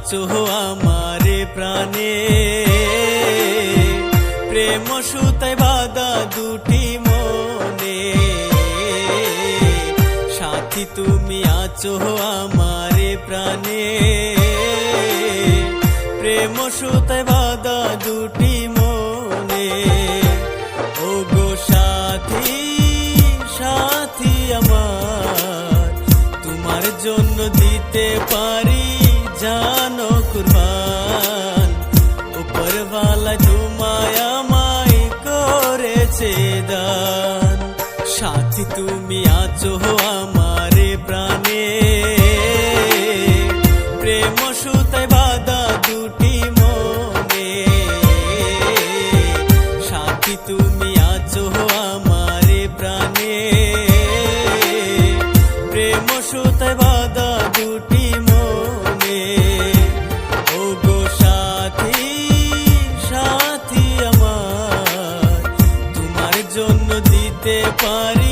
আছো আমারে প্রাণে, প্রেম সুতায় বাঁধা দুটি মনে। সাথী তুমি আছো আমারে প্রাণে, প্রেম সুতায় বাঁধা দুটি মনে। ও গো সাথী, সাথী আমার, তোমার জন্য দিতে পারি জানো কুরবান। উপরওয়ালা তোমায় আমায় করেছে দান। সাথী তুমি আছো আমারে প্রাণে, প্রেম সুতায় বাঁধা দুটি মনে। সাথী তুমি আছো আমারে প্রাণে, প্রেম সুতায় বাঁধা দুটি মনে। ও গো সাথী, সাথী আমার, তোমার জন্য দিতে পারি